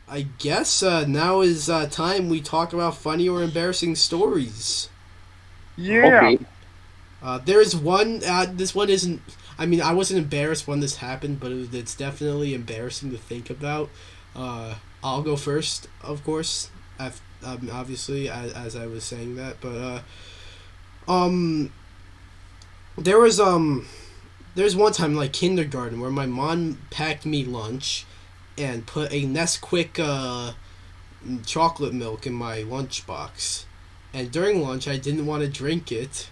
I guess now is time we talk about funny or embarrassing stories. Yeah. Okay. There is one. This one isn't. I mean, I wasn't embarrassed when this happened, but it's definitely embarrassing to think about. I'll go first, of course. Obviously, as I was saying that, but um, there was there's one time like kindergarten where my mom packed me lunch and put a Nesquik chocolate milk in my lunchbox. And during lunch, I didn't want to drink it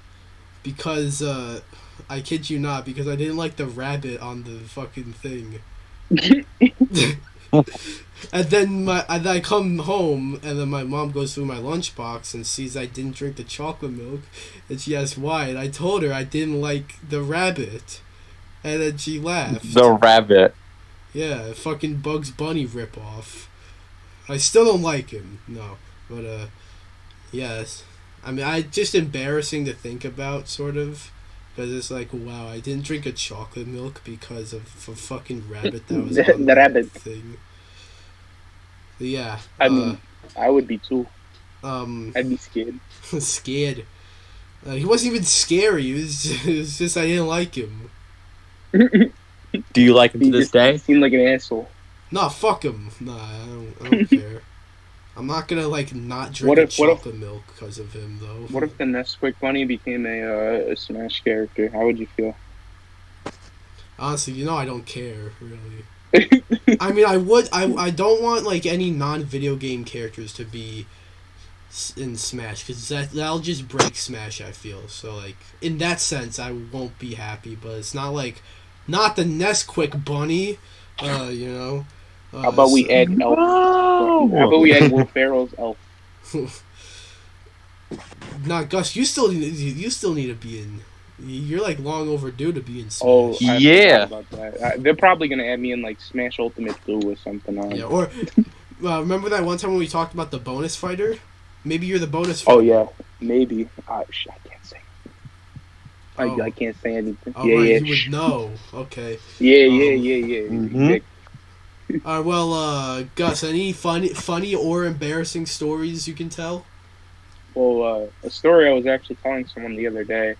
because, I kid you not, because I didn't like the rabbit on the fucking thing. And then I come home, and then my mom goes through my lunchbox and sees I didn't drink the chocolate milk, and she asked why, and I told her I didn't like the rabbit, and then she The laughed. rabbit. Yeah, fucking Bugs Bunny ripoff. I still don't like him, no, but yes. I mean, I just embarrassing to think about, sort of, because it's like, wow, I didn't drink a chocolate milk because of a fucking rabbit that was on The the rabbit. thing. But yeah, I mean, I would be too. um, I'd be scared. scared. He wasn't even scary. It was just I didn't like him. Do you like him to He this just day? seemed like an asshole. Nah, fuck him. Nah, I don't care. I'm not gonna like not drink What a if what if chocolate milk because of him though. what if the Nesquik bunny became a Smash character? How would you feel? Honestly, I don't care really. I mean, I don't want like any non-video game characters to be in Smash because that'll just break Smash. I feel so like in that sense I won't be happy, but it's not like not the Nesquik bunny, you know. How about we So, add Elf? How No. about we add Will Ferrell's Elf? not Gus. You still need to be in. You're like long overdue to be in Oh, Smash. I forgot Yeah. about that. They're probably gonna add me in like Smash Ultimate Blue or something Yeah, on. or remember that one time when we talked about the bonus fighter? Maybe you're the bonus Oh fighter. yeah, maybe. I can't say. I Oh, can't say anything. oh Yeah, right, yeah, you would shh. know. Okay. Yeah, yeah, Um. yeah, yeah. Mm-hmm. Exactly. Well, Gus, any funny or embarrassing stories you can tell? Well, a story I was actually telling someone the other day.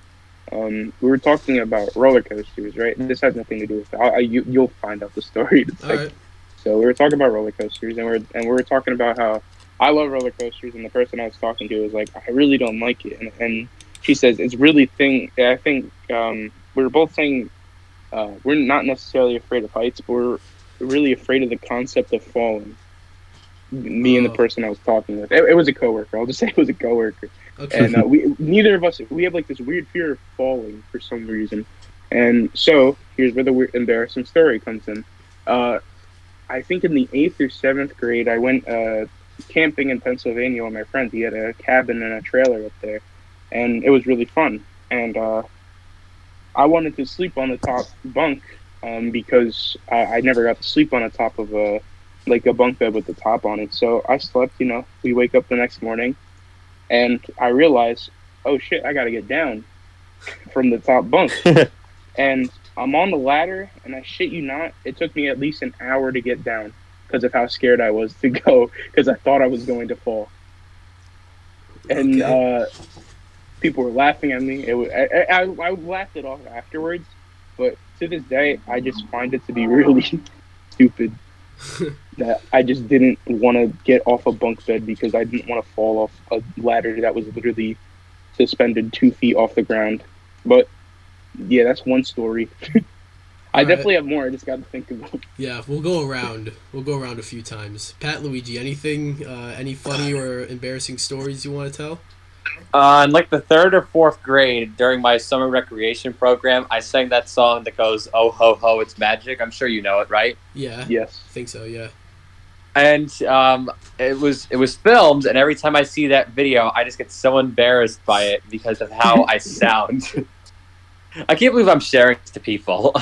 We were talking about roller coasters, right? This has nothing to do with it. You'll find out the story in a All second. right. So we were talking about roller coasters, and we were talking about how I love roller coasters, and the person I was talking to was like, I really don't like it, and she says it's really thing. I think we were both saying we're not necessarily afraid of heights, but we're really afraid of the concept of falling. Me and the Oh, person I was talking with. It was a coworker. I'll just say it was a coworker, and okay. we neither of us we have like this weird fear of falling for some reason. And so here's where the weird, embarrassing story comes in. Uh, I think in the eighth or seventh grade, I went camping in Pennsylvania with my friend. He had a cabin and a trailer up there, and it was really fun. And I wanted to sleep on the top bunk because I never got to sleep on the top of a bunk bed with the top on it. So I slept. We wake up the next morning, and I realize, oh shit, I got to get down from the top bunk, and I'm on the ladder, and I shit you not, it took me at least an hour to get down because of how scared I was to go because I thought I was going to fall, and Okay. people were laughing at me. I laughed it off afterwards, but to this day, I just find it to be really stupid that I just didn't want to get off a bunk bed because I didn't want to fall off a ladder that was literally suspended 2 feet off the ground. But yeah, that's one story. All I right. definitely have more. I just got to think about. Yeah, we'll go around. We'll go around a few times. PatLuigi, anything? Any funny or embarrassing stories you want to tell? In like the third or fourth grade, during my summer recreation program, I sang that song that goes "Oh ho ho, it's magic." I'm sure you know it, right? Yeah, Yes. I think so. Yeah. And it was filmed, and every time I see that video, I just get so embarrassed by it because of how I sound. I can't believe I'm sharing this to people.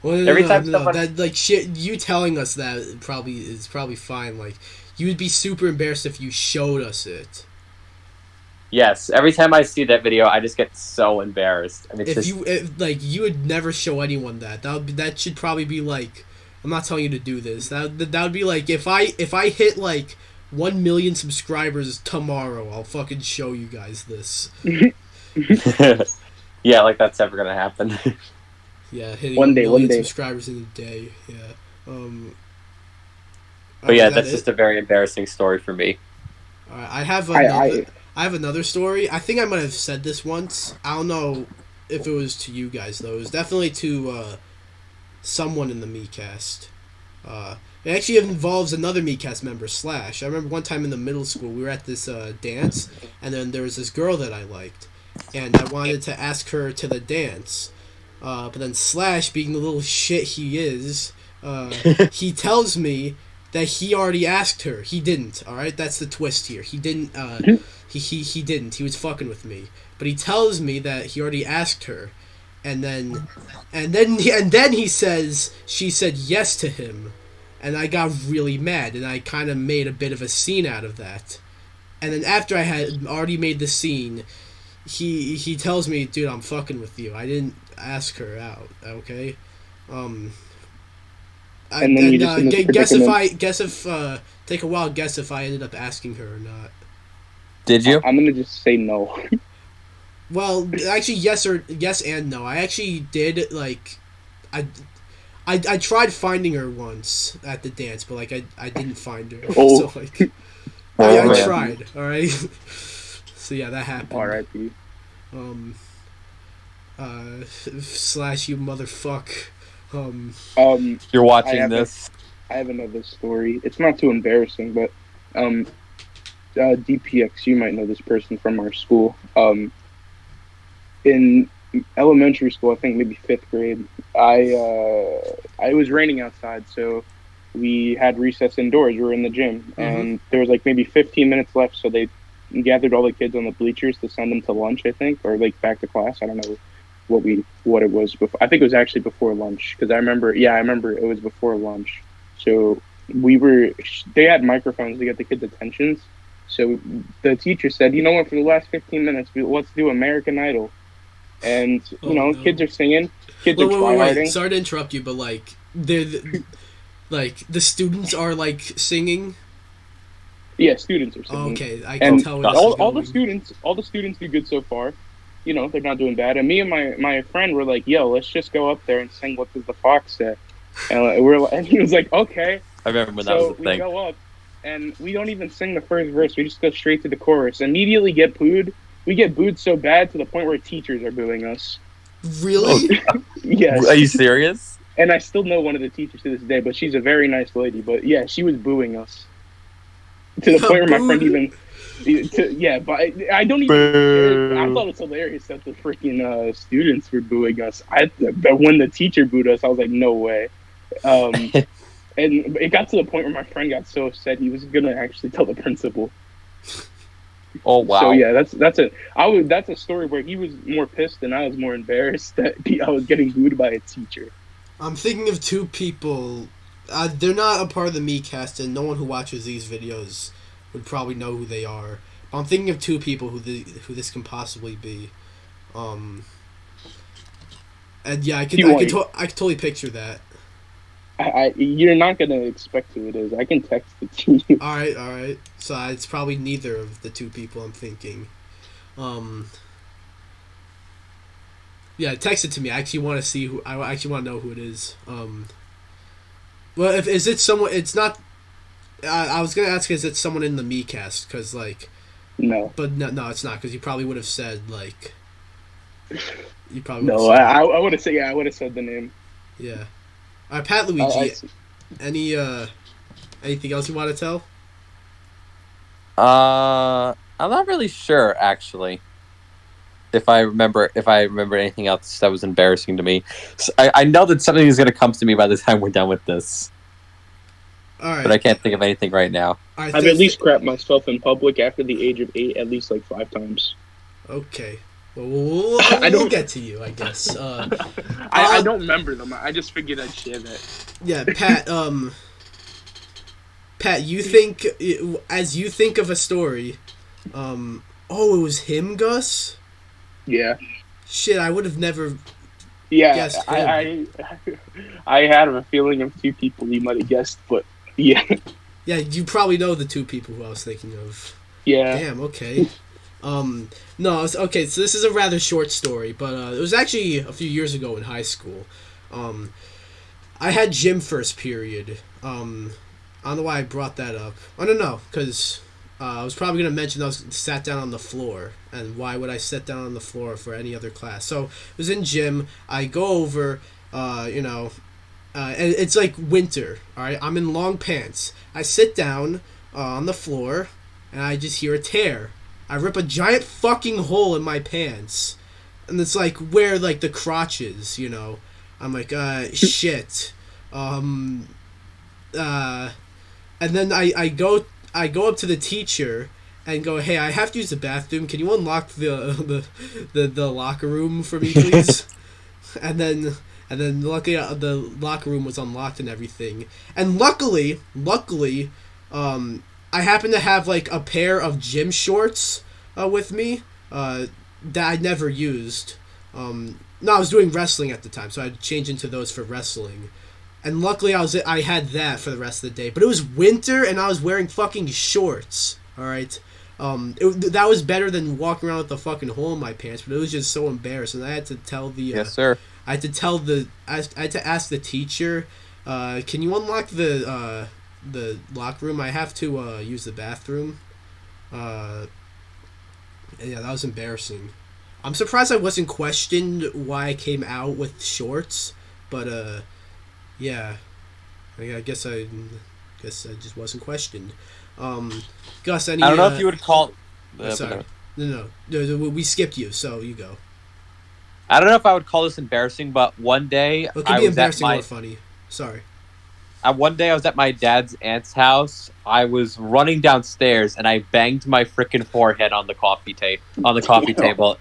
Well, no, Every no, no, time no, no. someone, That like shit. You telling us that probably is probably fine. Like, you would be super embarrassed if you showed us it. yes, every time I see that video, I just get so embarrassed, and it's If just you like, you would never show anyone that. That should probably be like, I'm not telling you to do this. That would be like if I hit like 1 million subscribers tomorrow, I'll fucking show you guys this. Yeah, like that's ever gonna happen. Yeah, hitting One 1 day, million one day. subscribers in a day. Yeah. But yeah, is that that's it? just a very embarrassing story for me. Alright, I have another story. I think I might have said this once. I don't know if it was to you guys though. It was definitely to someone in the MeCast. It actually involves another MeCast member, Slash. I remember one time in the middle school we were at this dance, and then there was this girl that I liked, and I wanted to ask her to the dance. But then Slash, being the little shit he is, he tells me that he already asked her. He didn't. All right, that's the twist here. He didn't. He didn't. He was fucking with me. But he tells me that he already asked her, and then he says she said yes to him, and I got really mad, and I kind of made a bit of a scene out of that. And then after I had already made the scene, he tells me, dude, I'm fucking with you. I didn't ask her out. Okay. And then you just in this guess if take a wild guess if I ended up asking her or not. Did you? I'm gonna just say no. Well, actually, yes and no. I actually did like, I tried finding her once at the dance, but like I didn't find her. Oh. So like, I tried. All right. So yeah, that happened. R.I.P. Slash you motherfuck. You're watching this. I have another story. It's not too embarrassing, but DPX, you might know this person from our school. In elementary school, I think maybe 5th grade, it was raining outside, so we had recess indoors. We were in the gym, and there was like maybe 15 minutes left, so they gathered all the kids on the bleachers to send them to lunch, I think, or like back to class. I don't know what it was before. I think it was actually before lunch, because I remember it was before lunch. So they had microphones to get the kids' attentions. So the teacher said, you know what, for the last 15 minutes, let's do American Idol. And, kids are singing, kids are tryharding. Wait. Sorry to interrupt you, but like, the students are like singing. Yeah, students are singing. Okay, I can tell. All the students do good so far. They're not doing bad. And me and my friend were like, "Yo, let's just go up there and sing What Does the Fox Say?" And he was like, "Okay." I remember when that was a thing. So we go up, and we don't even sing the first verse. We just go straight to the chorus. Immediately get booed. We get booed so bad to the point where teachers are booing us. Really? Yes. Are you serious? And I still know one of the teachers to this day, but she's a very nice lady. But yeah, she was booing us to the point where my friend even. But I don't even. I thought it was hilarious that the freaking students were booing us. But when the teacher booed us, I was like, no way. And it got to the point where my friend got so upset he was gonna actually tell the principal. Oh wow! So yeah, that's a story where he was more pissed and I was more embarrassed that I was getting booed by a teacher. I'm thinking of two people. They're not a part of the MeCast, and no one who watches these videos would probably know who they are. But I'm thinking of two people who this can possibly be. And yeah, I can totally picture that. You're not gonna expect who it is. I can text it to you. All right. So it's probably neither of the two people I'm thinking. Yeah, text it to me. I actually want to see who. I actually want to know who it is. Well, is it someone? It's not. I was gonna ask, is it someone in the MeCast? Because like. No. But no, it's not, because you probably would have said like. You probably. No, I would have said I would have said the name. Yeah. All right, PatLuigi. Anything else you want to tell? I'm not really sure actually. If I remember anything else that was embarrassing to me, so I know that something is going to come to me by the time we're done with this. All right, but I can't think of anything right now. I've at least crapped myself in public after the age of 8 at least like 5 times. Okay. We'll get to you, I guess. I don't remember them. I just figured I'd share that. Yeah, Pat, you think of a story. Oh, it was him, Gus? Yeah. Shit, I would have never. Yeah, guessed him. I had a feeling of two people you might have guessed, but yeah, Yeah, you probably know the two people who I was thinking of. yeah. Damn. Okay. No. Okay. So this is a rather short story, but it was actually a few years ago in high school. Um, I had gym first period. I don't know why I brought that up. I don't know, because I was probably going to mention I was sat down on the floor, and why would I sit down on the floor for any other class? So it was in gym. I go over, and it's like winter, all right? I'm in long pants. I sit down on the floor, and I just hear a tear. I rip a giant fucking hole in my pants, and it's like where like the crotch is, you know. I'm like, shit. And then I go up to the teacher and go, hey, I have to use the bathroom. Can you unlock the locker room for me, please? and then luckily the locker room was unlocked and everything. And luckily, I happen to have like a pair of gym shorts with me that I never used. No, I was doing wrestling at the time, so I'd change into those for wrestling. And luckily I had that for the rest of the day. But it was winter and I was wearing fucking shorts. Alright? That was better than walking around with a fucking hole in my pants, but it was just so embarrassing. I had to tell the Yes, sir. I had to ask the teacher, can you unlock the locker room? I have to use the bathroom. Yeah, that was embarrassing. I'm surprised I wasn't questioned why I came out with shorts, but yeah, I guess I just wasn't questioned. Gus, any? I don't know if you would call. Sorry, no, we skipped you, so you go. I don't know if I would call this embarrassing, but one day It could be embarrassing or funny. Sorry. One day I was at my dad's aunt's house. I was running downstairs and I banged my freaking forehead on the coffee table.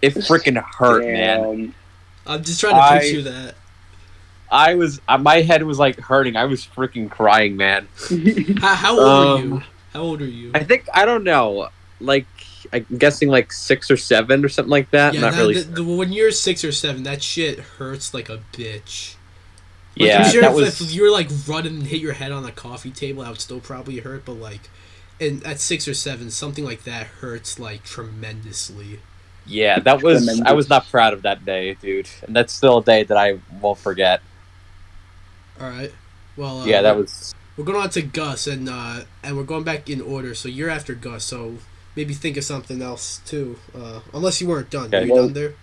It freaking hurt, man. I'm just trying to picture that. My head was like hurting. I was freaking crying, man. How old are you? How old are you? I don't know. Like, I'm guessing like 6 or 7 or something like that. Yeah, Not really sure. When you're 6 or 7, that shit hurts like a bitch. Like, yeah, sure that if you were like running and hit your head on a coffee table, that would still probably hurt. But like, at 6 or 7, something like that hurts like tremendously. Yeah, that was. Tremendous. I was not proud of that day, dude, and that's still a day that I won't forget. All right. Well. Yeah, that was. We're going on to Gus, and we're going back in order. So you're after Gus. So maybe think of something else too. Unless you weren't done. Okay. Are you done there?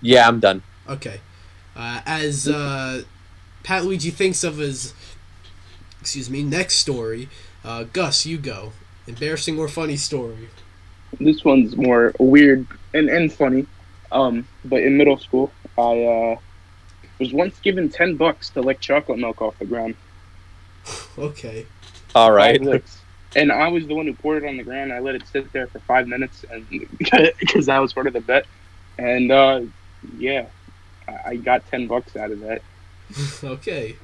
Yeah, I'm done. Okay. As PatLuigi thinks of his, next story. Gus, you go. Embarrassing or funny story? This one's more weird and funny. But in middle school, I was once given $10 to lick chocolate milk off the ground. Okay. All right. And I was the one who poured it on the ground. I let it sit there for 5 minutes, and because that was part of the bet. And yeah, I got $10 out of that. Okay.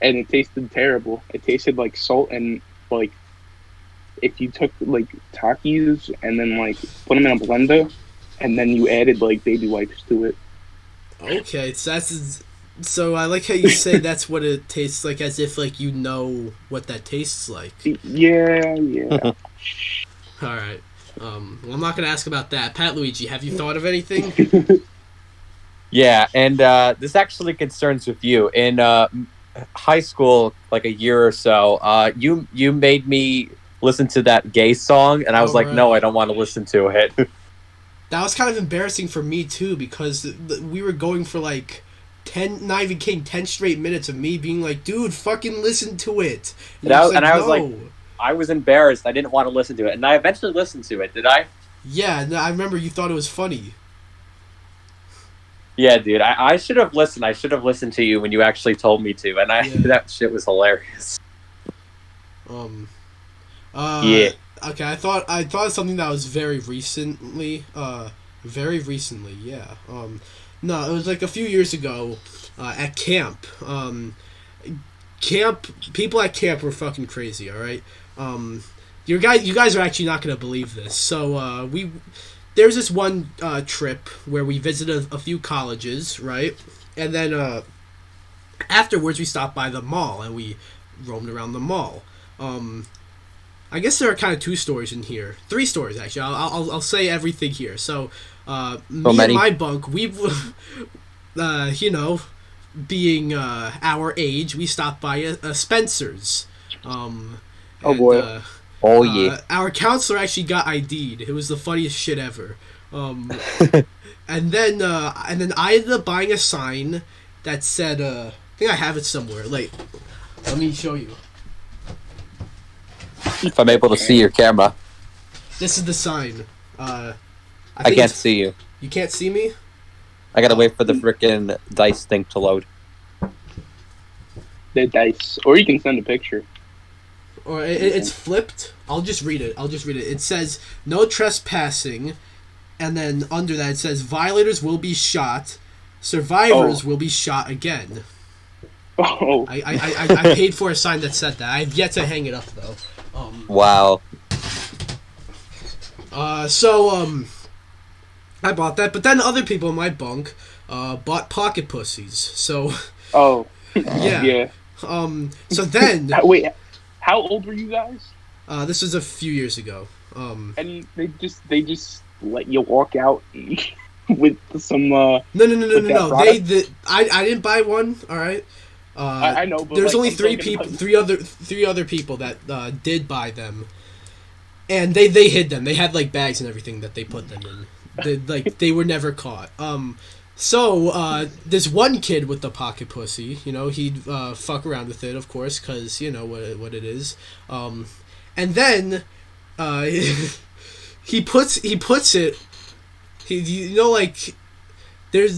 And it tasted terrible. It tasted like salt, and like if you took like Takis and then like put them in a blender, and then you added like baby wipes to it. Okay, so I like how you say that's what it tastes like, as if like you know what that tastes like. Yeah. All right. Well, I'm not gonna ask about that. PatLuigi, have you thought of anything? Yeah, and this actually concerns with you. In high school, like a year or so, you made me listen to that gay song, and I was like, right. No, I don't want to listen to it. That was kind of embarrassing for me too, because we were going for like 10 straight minutes of me being like, dude, fucking listen to it. And I was embarrassed. I didn't want to listen to it, and I eventually listened to it. Did I? Yeah, no, I remember you thought it was funny. Yeah, dude, I should have listened. I should have listened to you when you actually told me to, and that shit was hilarious. Yeah. Okay, I thought of something that was very recently. Yeah. No, it was like a few years ago, at camp. People at camp were fucking crazy. All right. You guys are actually not gonna believe this. So there's this one trip where we visited a few colleges, right? And then afterwards we stopped by the mall and we roamed around the mall. I guess there are kind of 2 stories in here. 3 stories actually. I'll say everything here. So me and my bunk, we being our age, we stopped by a Spencer's. Oh boy. Our counselor actually got ID'd. It was the funniest shit ever. And then I ended up buying a sign that said, I think I have it somewhere. Like, let me show you. If I'm able to see your camera. This is the sign. I can't see you. You can't see me? I gotta wait for the frickin' dice thing to load. The dice. Or you can send a picture. Or it's flipped. I'll just read it. It says, no trespassing. And then under that it says, violators will be shot. Survivors will be shot again. Oh. I paid for a sign that said that. I have yet to hang it up, though. Wow. So I bought that. But then other people in my bunk bought pocket pussies. So... Oh. Yeah. Yeah. So then... Wait, how old were you guys? This was a few years ago. And they just let you walk out with some No. I didn't buy one. All right. I know, but there's like, only 3 people, three other people that did buy them, and they hid them. They had like bags and everything that they put them in. They were never caught. So this one kid with the pocket pussy, he'd fuck around with it, of course, because you know what it is. And then he puts it. There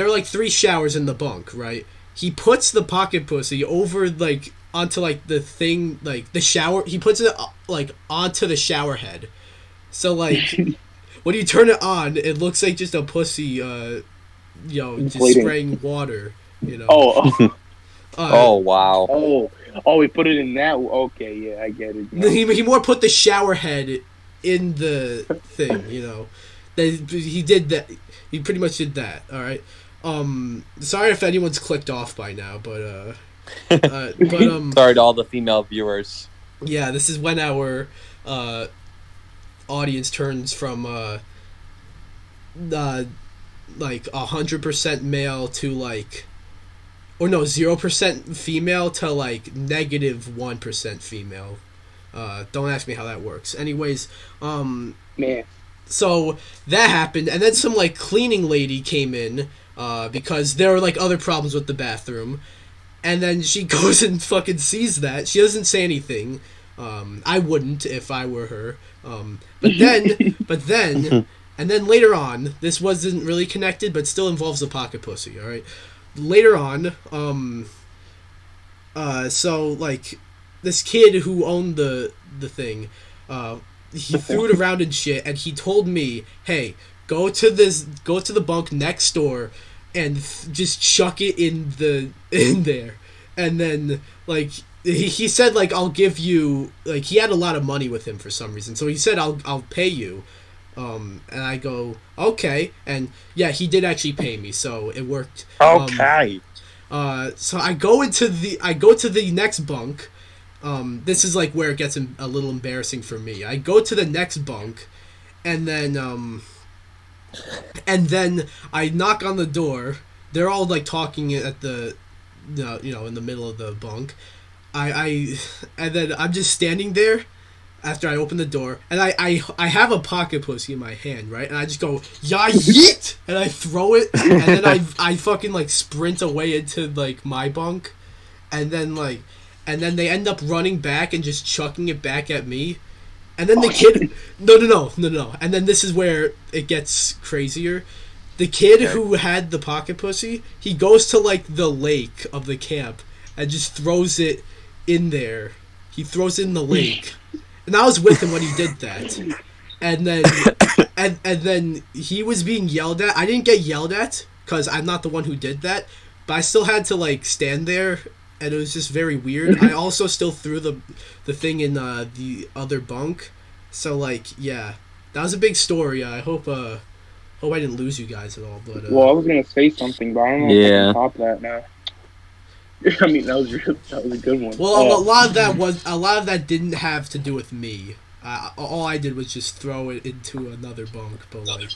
are like 3 showers in the bunk, right? He puts the pocket pussy over onto the thing, the shower. He puts it onto the shower head. So when you turn it on, it looks like just a pussy. Just spraying water. Oh. Oh wow. Oh, we put it in that. Okay, yeah, I get it. Yeah. He more put the shower head in the thing. He did that. He pretty much did that. All right. Sorry if anyone's clicked off by now, but sorry to all the female viewers. Yeah, this is when our audience turns from 100% male to 0% female to -1% female. Don't ask me how that works. Anyways, Man. So that happened, and then some cleaning lady came in because there were other problems with the bathroom, and then she goes and fucking sees that. She doesn't say anything. I wouldn't if I were her. But then, and then later on, this wasn't really connected, but still involves the pocket pussy. All right. Later on, this kid who owned the thing, he threw it around and shit, and he told me, "Hey, go to the bunk next door, and just chuck it in there." And then he said I'll give you he had a lot of money with him for some reason, so he said I'll pay you. And I go, okay, and yeah, he did actually pay me, so it worked. Okay. So I go to the next bunk. This is where it gets a little embarrassing for me. I go to the next bunk, and then I knock on the door. They're all talking at the, in the middle of the bunk. And then I'm just standing there after I open the door, and I have a pocket pussy in my hand, right? And I just go, "Ya yeet!" And I throw it, and then I fucking sprint away into my bunk, and then they end up running back and just chucking it back at me. And then the kid... No. And then this is where it gets crazier. The kid who had the pocket pussy, he goes to, the lake of the camp and just throws it in there. He throws it in the lake. And I was with him when he did that. And then... and then he was being yelled at. I didn't get yelled at, because I'm not the one who did that. But I still had to, stand there... And it was just very weird. I also still threw the thing in the other bunk. So yeah, that was a big story. I hope Hope I didn't lose you guys at all, but Well, I was gonna say something, but I don't know if I Yeah. can top that now. I mean, that was a good one. well, a lot of that didn't have to do with me. All I did was just throw it into another bunk, but like,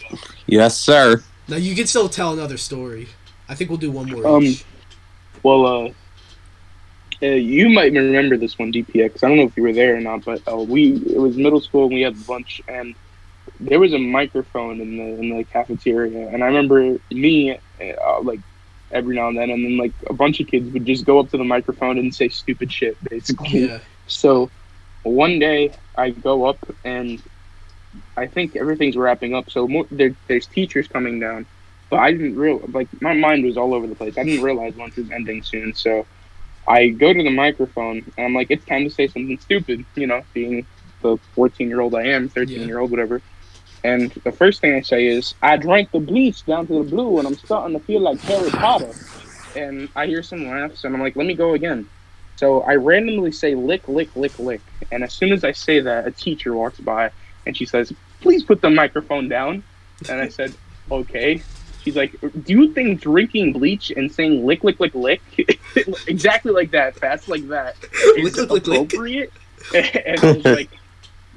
Yes, sir. now you can still tell another story. I think we'll do one more Um, each. well, you might remember this one, DPX. I don't know if you were there or not, but it was middle school and we had lunch, and there was a microphone in the cafeteria, and I remember me like every now and then like a bunch of kids would just go up to the microphone and say stupid shit, basically. Yeah. So one day I go up and I think everything's wrapping up. So there's teachers coming down, but I didn't like my mind was all over the place. I didn't realize lunch was ending soon, so I go to the microphone and I'm like, it's time to say something stupid, being the 14-year-old I am, 13-year-old, whatever. And the first thing I say is, I drank the bleach down to the blue and I'm starting to feel like Harry Potter. And I hear some laughs and I'm like, let me go again. So I randomly say lick, lick, lick, lick. And as soon as I say that, a teacher walks by and she says, please put the microphone down. And I said, okay. She's like, do you think drinking bleach and saying lick, lick, lick, lick, exactly like that, fast like that, is Lick, lick, lick, lick. appropriate? And I was like,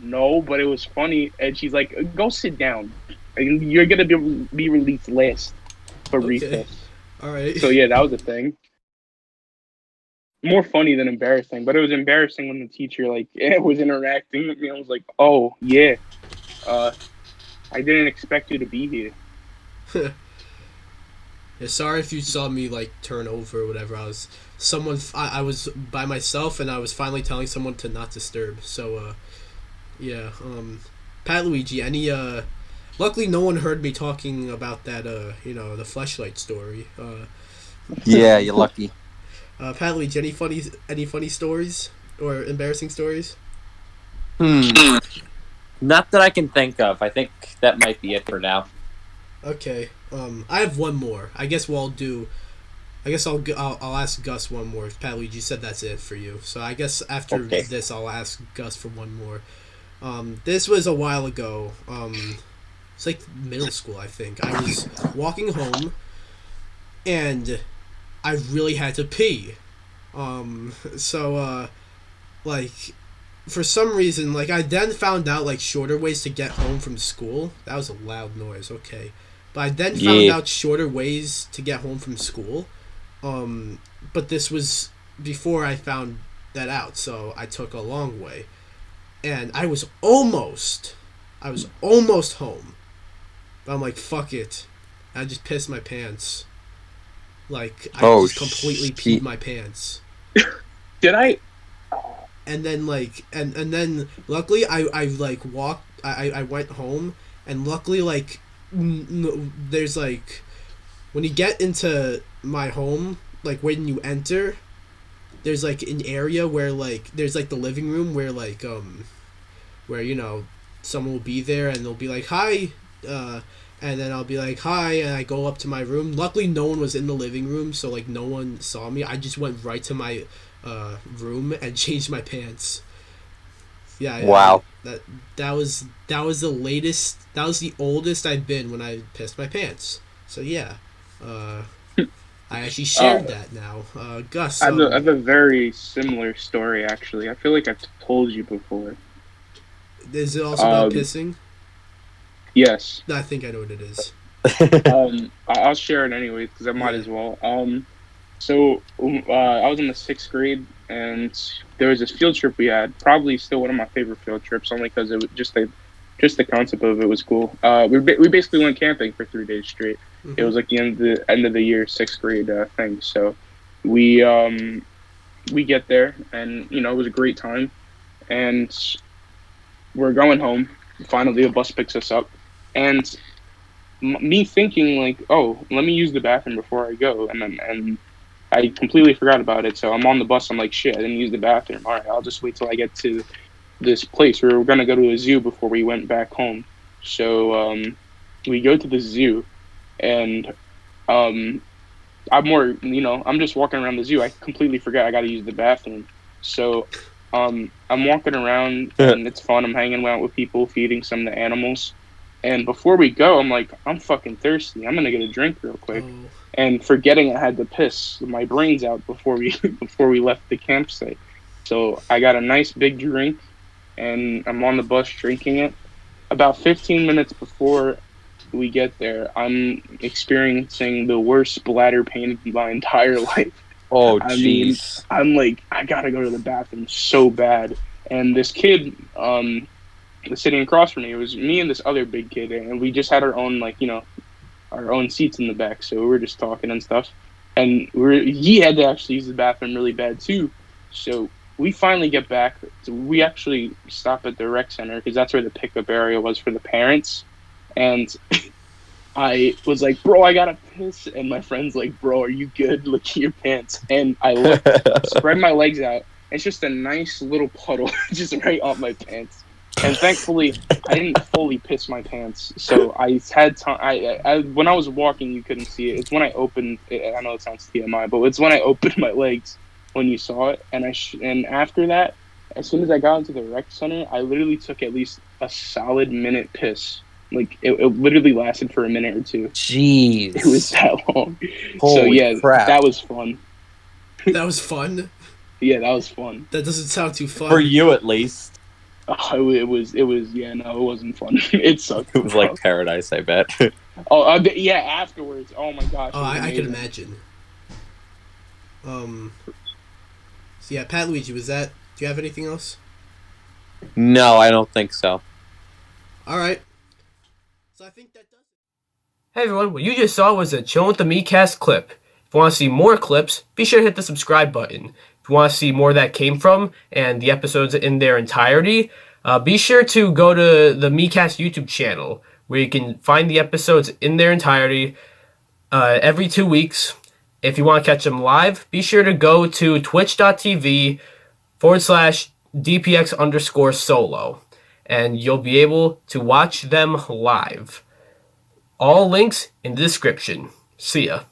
no, but it was funny. And she's like, go sit down. You're going to be released last for recess. All right. So, yeah, that was a thing. More funny than embarrassing, but it was embarrassing when the teacher, was interacting with me. I was like, oh, yeah, I didn't expect you to be here. Yeah, sorry if you saw me turn over or whatever. I was by myself and I was finally telling someone to not disturb. So yeah. PatLuigi, any luckily no one heard me talking about that the fleshlight story. Yeah, you're lucky. PatLuigi, any funny stories or embarrassing stories? Not that I can think of. I think that might be it for now. Okay. I have one more. I guess I'll ask Gus one more. PatLuigi said that's it for you. So I guess after this, I'll ask Gus for one more. This was a while ago. It's like middle school, I think. I was walking home, and I really had to pee. So for some reason, I then found out shorter ways to get home from school. That was a loud noise. Okay. But I then found out shorter ways to get home from school. But this was before I found that out, so I took a long way. And I was almost home. But I'm like, fuck it. I just pissed my pants. I just completely peed my pants. Did I? And then and then luckily I walked. I went home, and luckily there's when you get into my home, when you enter, there's an area where there's the living room where where someone will be there and they'll be like, hi, and then I'll be like, hi, and I go up to my room. Luckily no one was in the living room, so no one saw me. I just went right to my room and changed my pants. Yeah. Wow. That was the latest. That was the oldest I've been when I pissed my pants. So yeah, I actually shared that now. Gus, I have a very similar story actually. I feel like I've told you before. Is it also about pissing? Yes. I think I know what it is. I'll share it anyways because I might as well. So I was in the 6th grade, and there was this field trip we had. Probably still one of my favorite field trips, only because it was just the concept of it was cool. We basically went camping for 3 days straight. Mm-hmm. It was the end of the year 6th grade thing. So we get there, and it was a great time, and we're going home. Finally, a bus picks us up, and me thinking oh, let me use the bathroom before I go, and I completely forgot about it. So I'm on the bus. I'm like, shit, I didn't use the bathroom. All right, I'll just wait till I get to this place. We were going to go to a zoo before we went back home. So we go to the zoo, and I'm just walking around the zoo. I completely forgot I got to use the bathroom. So I'm walking around, and it's fun. I'm hanging out with people, feeding some of the animals. And before we go, I'm like, I'm fucking thirsty. I'm gonna get a drink real quick. Oh. And forgetting I had to piss my brains out before we before we left the campsite. So I got a nice big drink, and I'm on the bus drinking it. About 15 minutes before we get there, I'm experiencing the worst bladder pain of my entire life. Oh, I mean, jeez. I'm like, I gotta go to the bathroom so bad. And this kid, was sitting across from me. It was me and this other big kid, and we just had our own, like, our own seats in the back. So we were just talking and stuff. And he had to actually use the bathroom really bad too. So we finally get back. So we actually stop at the rec center because that's where the pickup area was for the parents. And I was like, bro, I gotta piss. And my friend's like, bro, are you good? Look at your pants. And I looked, spread my legs out. It's just a nice little puddle just right on my pants. And thankfully, I didn't fully piss my pants. So I had time. I when I was walking, you couldn't see it. It's when I opened. I know it sounds TMI, but it's when I opened my legs when you saw it. And and after that, as soon as I got into the rec center, I literally took at least a solid minute piss. Like it literally lasted for a minute or two. Jeez. It was that long. Holy so yeah, crap. that was fun. That was fun. Yeah, that was fun. That doesn't sound too fun. For you, at least. Oh, it was. Yeah, no, it wasn't fun. It sucked. It was like paradise, I bet. Yeah, afterwards. Oh my gosh. Oh, I can imagine. So yeah, PatLuigi, was that? Do you have anything else? No, I don't think so. All right. So I think that does it. Hey everyone, what you just saw was a Chillin' with the Meatcast clip. If you want to see more clips, be sure to hit the subscribe button. If you want to see more that came from and the episodes in their entirety, be sure to go to the Meatcast YouTube channel where you can find the episodes in their entirety every 2 weeks. If you want to catch them live, be sure to go to twitch.tv/DPX_solo and you'll be able to watch them live. All links in the description. See ya.